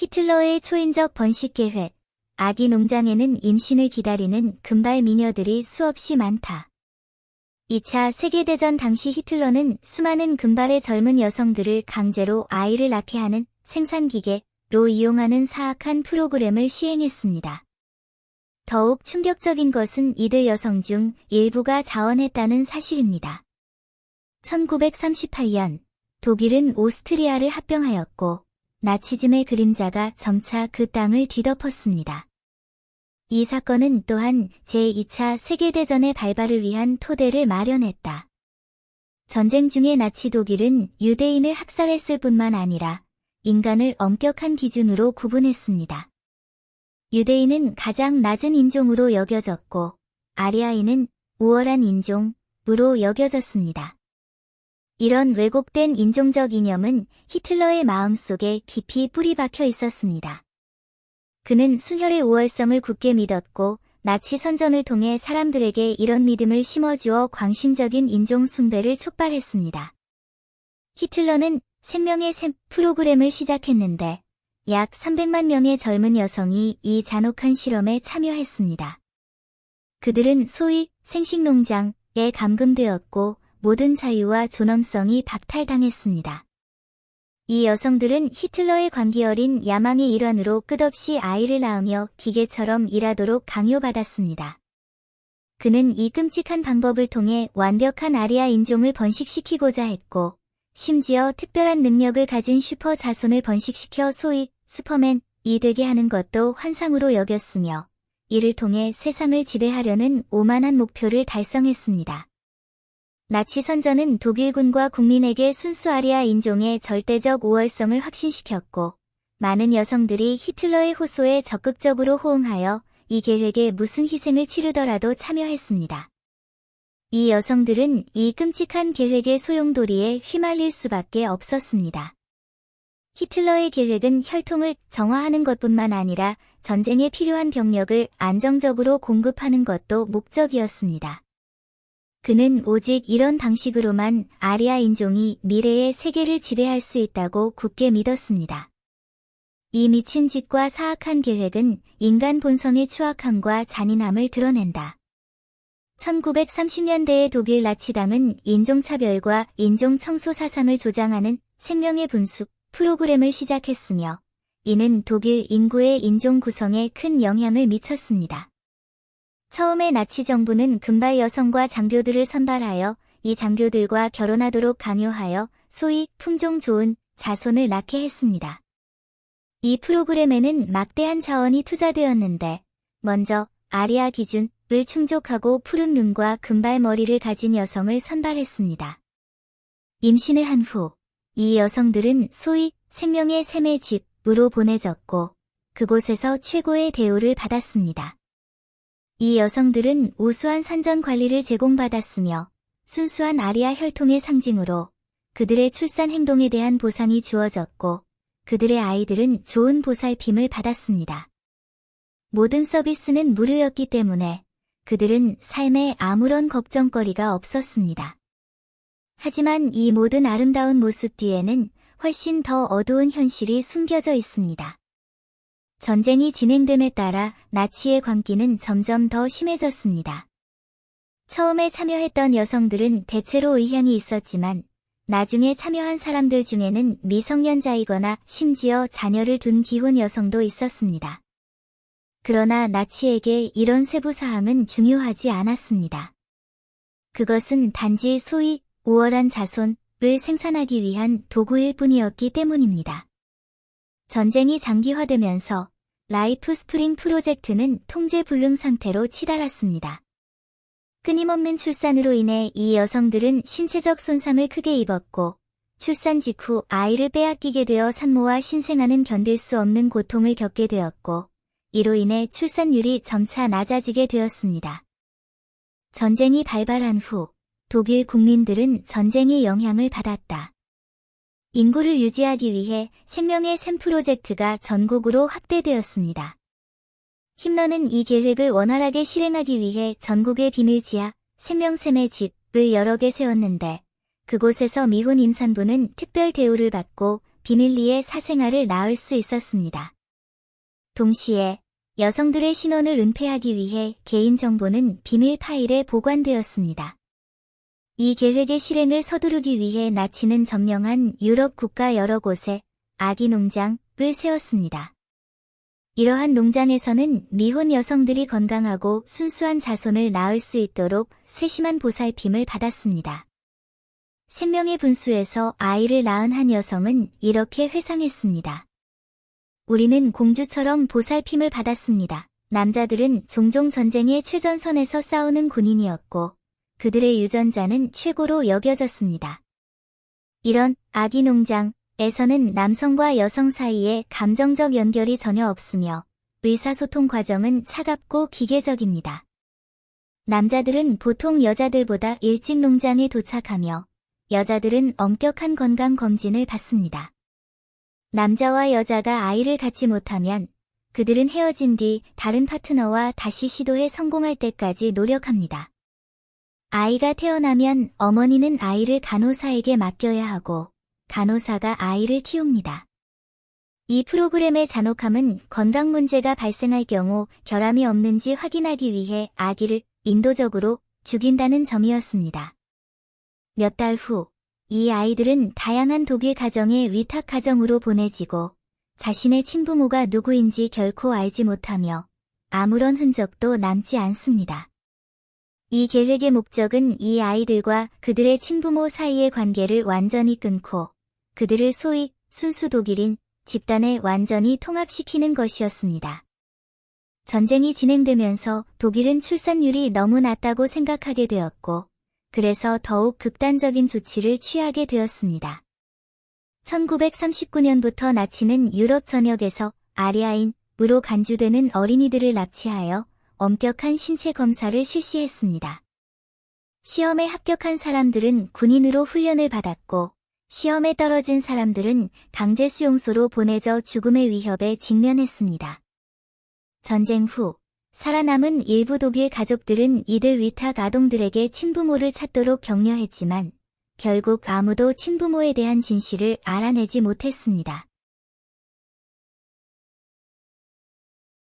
히틀러의 초인적 번식 계획. 아기 농장에는 임신을 기다리는 금발 미녀들이 수없이 많다. 2차 세계대전 당시 히틀러는 수많은 금발의 젊은 여성들을 강제로 아이를 낳게 하는 생산기계로 이용하는 사악한 프로그램을 시행했습니다. 더욱 충격적인 것은 이들 여성 중 일부가 자원했다는 사실입니다. 1938년 독일은 오스트리아를 합병하였고 나치즘의 그림자가 점차 그 땅을 뒤덮었습니다. 이 사건은 또한 제2차 세계대전의 발발을 위한 토대를 마련했다. 전쟁 중에 나치 독일은 유대인을 학살했을 뿐만 아니라 인간을 엄격한 기준으로 구분했습니다. 유대인은 가장 낮은 인종으로 여겨졌고 아리아인은 우월한 인종으로 여겨졌습니다. 이런 왜곡된 인종적 이념은 히틀러의 마음속에 깊이 뿌리 박혀 있었습니다. 그는 순혈의 우월성을 굳게 믿었고 나치 선전을 통해 사람들에게 이런 믿음을 심어주어 광신적인 인종 숭배를 촉발했습니다. 히틀러는 생명의 샘 프로그램을 시작했는데 약 300만 명의 젊은 여성이 이 잔혹한 실험에 참여했습니다. 그들은 소위 생식농장에 감금되었고 모든 자유와 존엄성이 박탈당했습니다. 이 여성들은 히틀러의 광기어린 야망의 일환으로 끝없이 아이를 낳으며 기계처럼 일하도록 강요받았습니다. 그는 이 끔찍한 방법을 통해 완벽한 아리아 인종을 번식시키고자 했고 심지어 특별한 능력을 가진 슈퍼 자손을 번식시켜 소위 슈퍼맨이 되게 하는 것도 환상으로 여겼으며 이를 통해 세상을 지배하려는 오만한 목표를 달성했습니다. 나치 선전은 독일군과 국민에게 순수 아리아 인종의 절대적 우월성을 확신시켰고 많은 여성들이 히틀러의 호소에 적극적으로 호응하여 이 계획에 무슨 희생을 치르더라도 참여했습니다. 이 여성들은 이 끔찍한 계획의 소용돌이에 휘말릴 수밖에 없었습니다. 히틀러의 계획은 혈통을 정화하는 것뿐만 아니라 전쟁에 필요한 병력을 안정적으로 공급하는 것도 목적이었습니다. 그는 오직 이런 방식으로만 아리아 인종이 미래의 세계를 지배할 수 있다고 굳게 믿었습니다. 이 미친 짓과 사악한 계획은 인간 본성의 추악함과 잔인함을 드러낸다. 1930년대의 독일 나치당은 인종차별과 인종청소 사상을 조장하는 생명의 분수 프로그램을 시작했으며 이는 독일 인구의 인종 구성에 큰 영향을 미쳤습니다. 처음에 나치 정부는 금발 여성과 장교들을 선발하여 이 장교들과 결혼하도록 강요하여 소위 품종 좋은 자손을 낳게 했습니다. 이 프로그램에는 막대한 자원이 투자되었는데 먼저 아리아 기준을 충족하고 푸른 눈과 금발 머리를 가진 여성을 선발했습니다. 임신을 한 후 이 여성들은 소위 생명의 샘의 집으로 보내졌고 그곳에서 최고의 대우를 받았습니다. 이 여성들은 우수한 산전 관리를 제공받았으며 순수한 아리아 혈통의 상징으로 그들의 출산 행동에 대한 보상이 주어졌고 그들의 아이들은 좋은 보살핌을 받았습니다. 모든 서비스는 무료였기 때문에 그들은 삶에 아무런 걱정거리가 없었습니다. 하지만 이 모든 아름다운 모습 뒤에는 훨씬 더 어두운 현실이 숨겨져 있습니다. 전쟁이 진행됨에 따라 나치의 광기는 점점 더 심해졌습니다. 처음에 참여했던 여성들은 대체로 의향이 있었지만 나중에 참여한 사람들 중에는 미성년자이거나 심지어 자녀를 둔 기혼 여성도 있었습니다. 그러나 나치에게 이런 세부 사항은 중요하지 않았습니다. 그것은 단지 소위 우월한 자손을 생산하기 위한 도구일 뿐이었기 때문입니다. 전쟁이 장기화되면서 라이프 스프링 프로젝트는 통제 불능 상태로 치달았습니다. 끊임없는 출산으로 인해 이 여성들은 신체적 손상을 크게 입었고 출산 직후 아이를 빼앗기게 되어 산모와 신생아는 견딜 수 없는 고통을 겪게 되었고 이로 인해 출산율이 점차 낮아지게 되었습니다. 전쟁이 발발한 후 독일 국민들은 전쟁의 영향을 받았다. 인구를 유지하기 위해 생명의 샘 프로젝트가 전국으로 확대되었습니다. 힘러는 이 계획을 원활하게 실행하기 위해 전국의 비밀지하 생명샘의 집을 여러 개 세웠는데 그곳에서 미혼 임산부는 특별 대우를 받고 비밀리에 사생아를 낳을 수 있었습니다. 동시에 여성들의 신원을 은폐하기 위해 개인정보는 비밀 파일에 보관되었습니다. 이 계획의 실행을 서두르기 위해 나치는 점령한 유럽 국가 여러 곳에 아기 농장을 세웠습니다. 이러한 농장에서는 미혼 여성들이 건강하고 순수한 자손을 낳을 수 있도록 세심한 보살핌을 받았습니다. 생명의 분수에서 아이를 낳은 한 여성은 이렇게 회상했습니다. 우리는 공주처럼 보살핌을 받았습니다. 남자들은 종종 전쟁의 최전선에서 싸우는 군인이었고 그들의 유전자는 최고로 여겨졌습니다. 이런 아기 농장에서는 남성과 여성 사이에 감정적 연결이 전혀 없으며 의사소통 과정은 차갑고 기계적입니다. 남자들은 보통 여자들보다 일찍 농장에 도착하며 여자들은 엄격한 건강검진을 받습니다. 남자와 여자가 아이를 갖지 못하면 그들은 헤어진 뒤 다른 파트너와 다시 시도해 성공할 때까지 노력합니다. 아이가 태어나면 어머니는 아이를 간호사에게 맡겨야 하고 간호사가 아이를 키웁니다. 이 프로그램의 잔혹함은 건강 문제가 발생할 경우 결함이 없는지 확인하기 위해 아기를 인도적으로 죽인다는 점이었습니다. 몇 달 후, 이 아이들은 다양한 독일 가정의 위탁 가정으로 보내지고 자신의 친부모가 누구인지 결코 알지 못하며 아무런 흔적도 남지 않습니다. 이 계획의 목적은 이 아이들과 그들의 친부모 사이의 관계를 완전히 끊고 그들을 소위 순수 독일인 집단에 완전히 통합시키는 것이었습니다. 전쟁이 진행되면서 독일은 출산율이 너무 낮다고 생각하게 되었고 그래서 더욱 극단적인 조치를 취하게 되었습니다. 1939년부터 나치는 유럽 전역에서 아리아인으로 간주되는 어린이들을 납치하여 엄격한 신체 검사를 실시했습니다. 시험에 합격한 사람들은 군인으로 훈련을 받았고 시험에 떨어진 사람들은 강제 수용소로 보내져 죽음의 위협에 직면했습니다. 전쟁 후 살아남은 일부 독일 가족들은 이들 위탁 아동들에게 친부모를 찾도록 격려했지만 결국 아무도 친부모에 대한 진실을 알아내지 못했습니다.